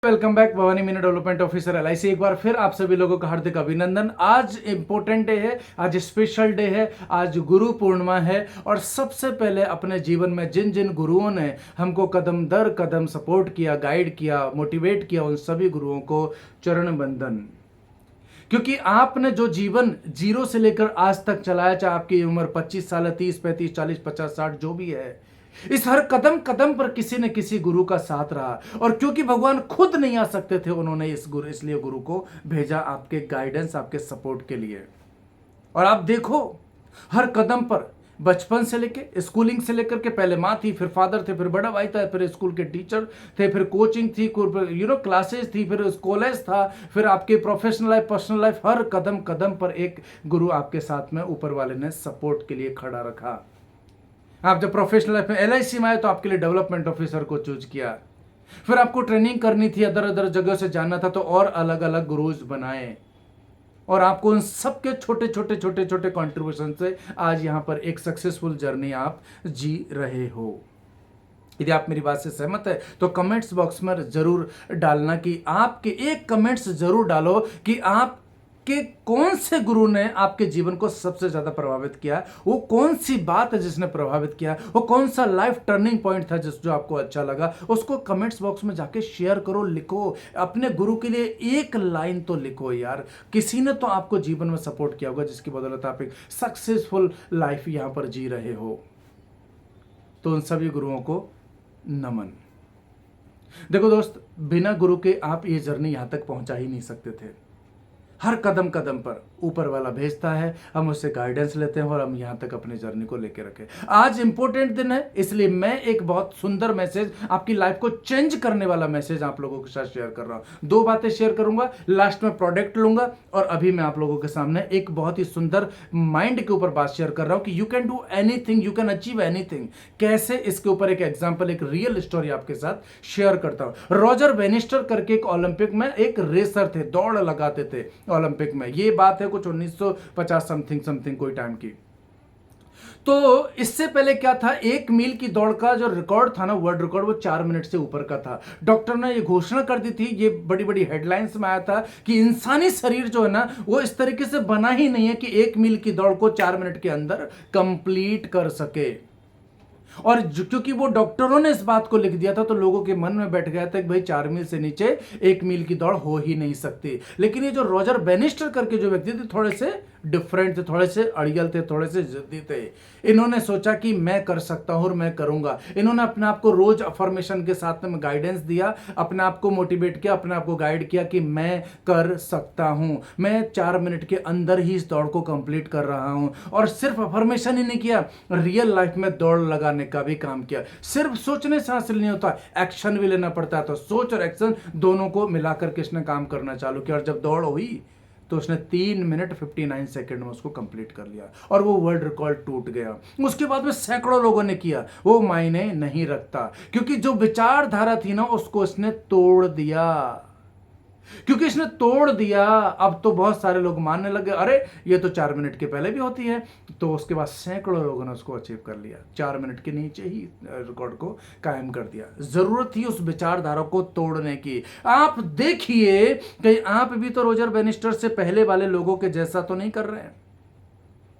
Welcome back Bhavani Meena development officer LIC. एक बार फिर आप सभी लोगों का हार्दिक अभिनंदन। आज इंपॉर्टेंट डे है, आज स्पेशल डे है, आज गुरु पूर्णिमा है। और सबसे पहले अपने जीवन में जिन जिन गुरुओं ने हमको कदम दर कदम सपोर्ट किया, गाइड किया, मोटिवेट किया, उन सभी गुरुओं को चरण बंदन। क्योंकि आपने जो जीवन जीरो से लेकर आज तक चलाया, चाहे आपकी उम्र 25 साल है, 30, 35, 40, 50, 60 जो भी है, इस हर कदम कदम पर किसी न किसी गुरु का साथ रहा। और क्योंकि भगवान खुद नहीं आ सकते थे, उन्होंने इसलिए गुरु को भेजा आपके गाइडेंस, आपके सपोर्ट के लिए। और आप देखो हर कदम पर, बचपन से लेके स्कूलिंग से लेकर के, पहले माँ थी, फिर फादर थे, फिर बड़ा भाई था, फिर स्कूल के टीचर थे, फिर कोचिंग थी, क्लासेस थी, फिर कॉलेज था, फिर आपके प्रोफेशनल लाइफ, पर्सनल लाइफ, हर कदम कदम पर एक गुरु आपके साथ में ऊपर वाले ने सपोर्ट के लिए खड़ा रखा। आप जब प्रोफेशनल लाइफ में एलआईसी में आए तो आपके लिए डेवलपमेंट ऑफिसर को चूज किया। फिर आपको ट्रेनिंग करनी थी, अदर अदर जगह से जाना था, तो और अलग अलग गुरुज बनाए। और आपको उन सबके छोटे छोटे छोटे छोटे कंट्रीब्यूशन से आज यहां पर एक सक्सेसफुल जर्नी आप जी रहे हो। यदि आप मेरी बात से सहमत है तो कमेंट्स बॉक्स में जरूर डालना, कि आपके एक कमेंट्स जरूर डालो कि आप कि कौन से गुरु ने आपके जीवन को सबसे ज्यादा प्रभावित किया, वो कौन सी बात है जिसने प्रभावित किया, वो कौन सा लाइफ टर्निंग पॉइंट था जो आपको अच्छा लगा। उसको कमेंट्स बॉक्स में जाके शेयर करो, लिखो। अपने गुरु के लिए एक लाइन तो लिखो यार। किसी ने तो आपको जीवन में सपोर्ट किया होगा जिसकी बदौलत आप एक सक्सेसफुल लाइफ यहां पर जी रहे हो। तो उन सभी गुरुओं को नमन। देखो दोस्त, बिना गुरु के आप ये जर्नी यहां तक पहुंचा ही नहीं सकते थे। हर कदम कदम पर ऊपर वाला भेजता है, हम उससे गाइडेंस लेते हैं और हम यहां तक अपनी जर्नी को लेकर रखे। आज इंपॉर्टेंट दिन है, इसलिए मैं एक बहुत सुंदर मैसेज, आपकी लाइफ को चेंज करने वाला मैसेज आप लोगों के साथ शेयर कर रहा हूं। दो बातें शेयर करूंगा, लास्ट में प्रोडक्ट लूंगा, और अभी मैं आप लोगों के सामने एक बहुत ही सुंदर माइंड के ऊपर बात शेयर कर रहा हूं कि you can do anything, you can achieve anything. कैसे, इसके ऊपर एक एग्जाम्पल, एक रियल स्टोरी आपके साथ शेयर करता हूं। रॉजर बेनिस्टर करके एक ओलंपिक में एक रेसर थे, दौड़ लगाते थे ओलंपिक में। ये बात है कुछ 1950 समथिंग कोई टाइम की। तो इससे पहले क्या था, 1 मील की दौड़ का जो रिकॉर्ड था ना, वर्ल्ड रिकॉर्ड, वो 4 मिनट से ऊपर का था। डॉक्टर ने ये घोषणा कर दी थी, ये बड़ी बड़ी हेडलाइंस में आया था कि इंसानी शरीर जो है ना, वो इस तरीके से बना ही नहीं है कि 1 मील की दौड़ को 4 मिनट के अंदर कंप्लीट कर सके। और क्योंकि वो डॉक्टरों ने इस बात को लिख दिया था, तो लोगों के मन में बैठ गया था कि भाई 4 मील से नीचे 1 मील की दौड़ हो ही नहीं सकती। लेकिन ये जो रॉजर बेनिस्टर करके जो व्यक्ति थे, थोड़े से डिफरेंट थे, थोड़े से अड़ियल थे, थोड़े से जिद्दी थे। इन्होंने सोचा कि मैं कर सकता हूं और मैं करूंगा। इन्होंने अपने आप को रोज अफर्मेशन के साथ में गाइडेंस दिया, अपने आप को मोटिवेट किया, अपने आप को गाइड किया कि मैं कर सकता हूं, मैं 4 मिनट के अंदर ही इस दौड़ को कंप्लीट कर रहा हूं। और सिर्फ अफर्मेशन ही नहीं किया, रियल लाइफ में दौड़ लगाने का भी काम किया। सिर्फ सोचने से हासिल नहीं होता, एक्शन भी लेना पड़ता है। तो सोच और एक्शन दोनों को मिलाकर के इसने काम करना चालू किया, और जब दौड़ हुई तो उसने 3 मिनट 59 सेकंड में उसको कंप्लीट कर लिया, और वो वर्ल्ड रिकॉर्ड टूट गया। उसके बाद में सैकड़ों लोगों ने किया, वो मायने नहीं रखता, क्योंकि जो विचारधारा थी ना, उसको इसने तोड़ दिया। क्योंकि इसने तोड़ दिया, अब तो बहुत सारे लोग मानने लगे, अरे ये तो 4 मिनट के पहले भी होती है। तो उसके बाद सैकड़ों लोगों ने उसको अचीव कर लिया, 4 मिनट के नीचे ही रिकॉर्ड को कायम कर दिया। जरूरत थी उस विचारधारा को तोड़ने की। आप देखिए कहीं आप भी तो रॉजर बेनिस्टर से पहले वाले लोगों के जैसा तो नहीं कर रहे हैं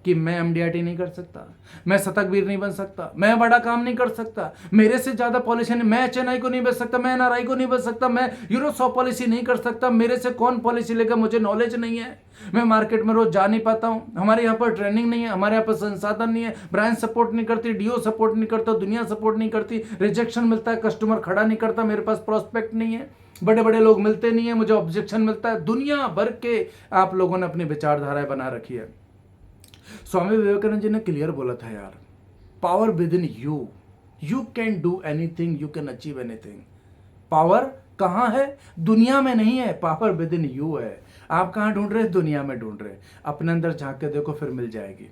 कि मैं एमडीआरटी नहीं कर सकता, मैं शतकवीर नहीं बन सकता, मैं बड़ा काम नहीं कर सकता, मेरे से ज्यादा पॉलिसी नहीं, मैं एचएनआई को नहीं बेच सकता, मैं एनआरआई को नहीं बेच सकता, मैं यूरो 100 पॉलिसी नहीं कर सकता, मेरे से कौन पॉलिसी लेगा, मुझे नॉलेज नहीं है, मैं मार्केट में रोज जा नहीं पाता हूं, हमारे यहाँ पर ट्रेनिंग नहीं है, हमारे यहाँ पर संसाधन नहीं है, ब्रांच सपोर्ट नहीं करती, डीओ सपोर्ट नहीं करता, दुनिया सपोर्ट नहीं करती, रिजेक्शन मिलता है, कस्टमर खड़ा नहीं करता, मेरे पास प्रोस्पेक्ट नहीं है, बड़े बड़े लोग मिलते नहीं है, मुझे ऑब्जेक्शन मिलता है। दुनिया भर के आप लोगों ने अपनी विचारधाराएं बना रखी है। स्वामी विवेकानंद जी ने क्लियर बोला था यार, power with in you, you can do anything, you can achieve anything. Power कहां है? दुनिया में नहीं है, पावर विद इन यू है। आप कहां ढूंढ रहे हैं? दुनिया में ढूंढ रहे हैं। अपने अंदर झांक के देखो, फिर मिल जाएगी।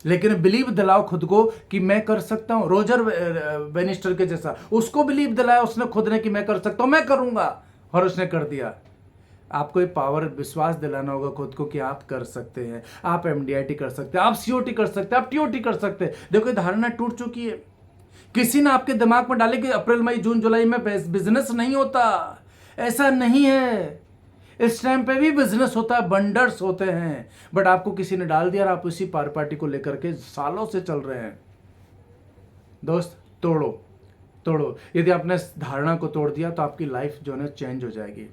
लेकिन बिलीव दिलाओ खुद को कि मैं कर सकता हूं। रॉजर बेनिस्टर के जैसा उसको बिलीव दिलाया उसने खुद ने कि मैं कर सकता हूं, मैं करूंगा, और उसने कर दिया। आपको ये पावर, विश्वास दिलाना होगा खुद को कि आप कर सकते हैं, आप एमडीआईटी कर सकते हैं, आप सीओटी कर सकते हैं, आप टीओटी कर सकते हैं। देखो ये धारणा टूट चुकी है। किसी ने आपके दिमाग में डाले कि अप्रैल मई जून जुलाई में बिजनेस नहीं होता, ऐसा नहीं है। इस टाइम पे भी बिजनेस होता है, बंडर्स होते हैं, बट आपको किसी ने डाल दिया और आप उसी पार्टी को लेकर के सालों से चल रहे हैं। दोस्त, तोड़ो। यदि आपने इस धारणा को तोड़ दिया तो आपकी लाइफ जो है चेंज हो जाएगी।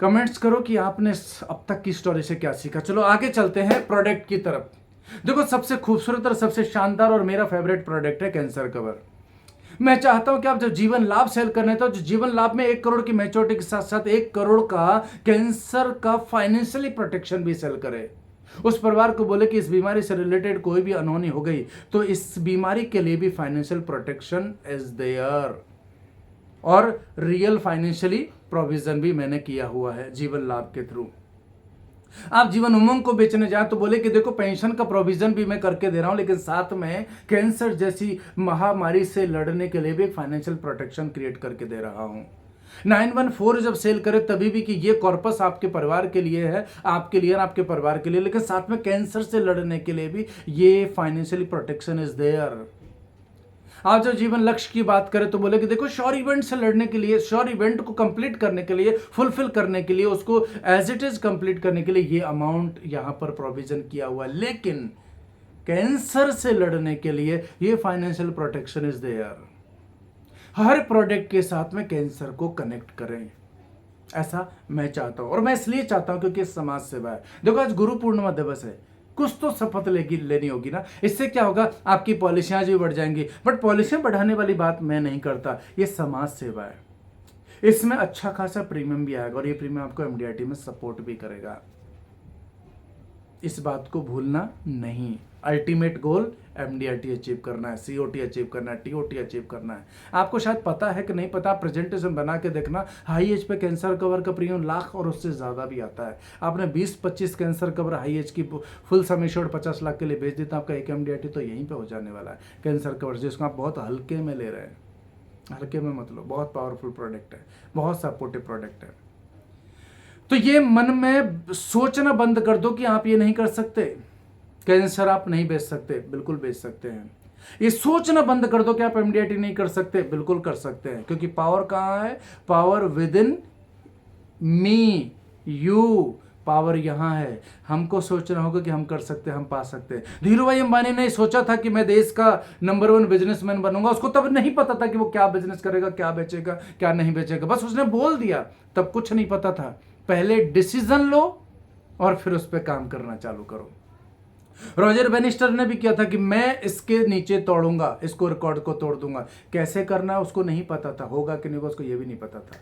कमेंट्स करो कि आपने अब तक की स्टोरी से क्या सीखा। चलो आगे चलते हैं प्रोडक्ट की तरफ। देखो, सबसे खूबसूरत और सबसे शानदार और मेरा फेवरेट प्रोडक्ट है कैंसर कवर। मैं चाहता हूं कि आप जब जीवन लाभ सेल करने तो जीवन लाभ में 1 करोड़ की मैच्योरिटी के साथ साथ 1 करोड़ का कैंसर का फाइनेंशियली प्रोटेक्शन भी सेल करे। उस परिवार को बोले कि इस बीमारी से रिलेटेड कोई भी अनहोनी हो गई तो इस बीमारी के लिए भी फाइनेंशियल प्रोटेक्शन इज देयर, और रियल फाइनेंशियली प्रोविजन भी मैंने किया हुआ है जीवन लाभ के थ्रू। आप जीवन उमंग को बेचने जाए तो बोले कि देखो, पेंशन का प्रोविजन भी मैं करके दे रहा हूं, लेकिन साथ में कैंसर जैसी महामारी से लड़ने के लिए भी फाइनेंशियल प्रोटेक्शन क्रिएट करके दे रहा हूं। 914 जब सेल करे तभी भी कि ये कॉर्पस आपके परिवार के लिए है, आपके लिए और आपके परिवार के लिए, लेकिन साथ में कैंसर से लड़ने के लिए भी ये फाइनेंशियली प्रोटेक्शन इज देयर। आप जब जीवन लक्ष्य की बात करें तो बोले कि देखो, श्योर इवेंट से लड़ने के लिए, श्योर इवेंट को कंप्लीट करने के लिए, फुलफिल करने के लिए, उसको एज इट इज कंप्लीट करने के लिए ये अमाउंट यहां पर प्रोविजन किया हुआ है, लेकिन कैंसर से लड़ने के लिए ये फाइनेंशियल प्रोटेक्शन इज देयर। हर प्रोडक्ट के साथ में कैंसर को कनेक्ट करें, ऐसा मैं चाहता हूं, और मैं इसलिए चाहता हूं क्योंकि समाज सेवा है। देखो, आज गुरु पूर्णिमा दिवस है, कुछ तो शपथ लेनी होगी ना। इससे क्या होगा, आपकी पॉलिसियां भी बढ़ जाएंगी, बट पॉलिसियां बढ़ाने वाली बात मैं नहीं करता, ये समाज सेवा है। इसमें अच्छा खासा प्रीमियम भी आएगा और ये प्रीमियम आपको एमडीआरटी में सपोर्ट भी करेगा। इस बात को भूलना नहीं। अल्टीमेट गोल एमडीआरटी अचीव करना है, सीओटी अचीव करना है, टीओटी अचीव करना है। आपको शायद पता है कि नहीं पता, प्रेजेंटेशन बना के देखना। हाई एज पे कैंसर कवर का प्रीमियम लाख और उससे ज़्यादा भी आता है। आपने 20-25 कैंसर कवर हाई एज की फुल सम एश्योर्ड 50 लाख के लिए बेच देता, आपका एक एमडीआरटी तो यहीं पे हो जाने वाला है। कैंसर कवर जिसको आप बहुत हल्के में ले रहे हैं, हल्के में मतलब, बहुत पावरफुल प्रोडक्ट है, बहुत सपोर्टिव प्रोडक्ट है। तो ये मन में सोचना बंद कर दो कि आप ये नहीं कर सकते, कैंसर आप नहीं बेच सकते, बिल्कुल बेच सकते हैं। ये सोचना बंद कर दो कि आप एमडीआरटी नहीं कर सकते, बिल्कुल कर सकते हैं, क्योंकि पावर कहां है, power with in me, you, power यहां है। हमको सोचना होगा कि हम कर सकते हैं, हम पा सकते हैं। धीरूभाई अंबानी ने सोचा था कि मैं देश का नंबर 1 बिजनेसमैन बनूंगा, उसको तब नहीं पता था कि वो क्या बिजनेस करेगा, क्या बेचेगा, क्या नहीं बेचेगा, बस उसने बोल दिया, तब कुछ नहीं पता था। पहले डिसीजन लो और फिर उस पर काम करना चालू करो। रॉजर बेनिस्टर ने भी किया था कि मैं इसके नीचे तोड़ूंगा, इसको रिकॉर्ड को तोड़ दूंगा। कैसे करना है उसको नहीं पता था, होगा कि नहीं होगा उसको यह भी नहीं पता था।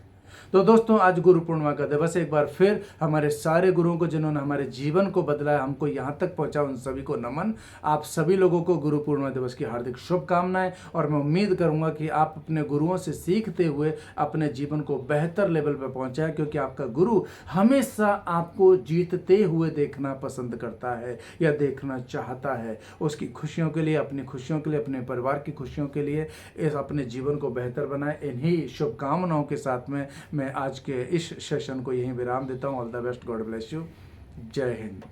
तो दोस्तों, आज गुरु पूर्णिमा का दिवस, एक बार फिर हमारे सारे गुरुओं को जिन्होंने हमारे जीवन को बदला है, हमको यहाँ तक पहुँचा, उन सभी को नमन। आप सभी लोगों को गुरु पूर्णिमा दिवस की हार्दिक शुभकामनाएं, और मैं उम्मीद करूँगा कि आप अपने गुरुओं से सीखते हुए अपने जीवन को बेहतर लेवल पर पहुँचाएं, क्योंकि आपका गुरु हमेशा आपको जीतते हुए देखना पसंद करता है या देखना चाहता है। उसकी खुशियों के लिए, अपनी खुशियों के लिए, अपने परिवार की खुशियों के लिए इस अपने जीवन को बेहतर बनाए। इन्हीं शुभकामनाओं के साथ में मैं आज के इस सेशन को यहीं विराम देता हूं। All the best, God bless you, जय हिंद।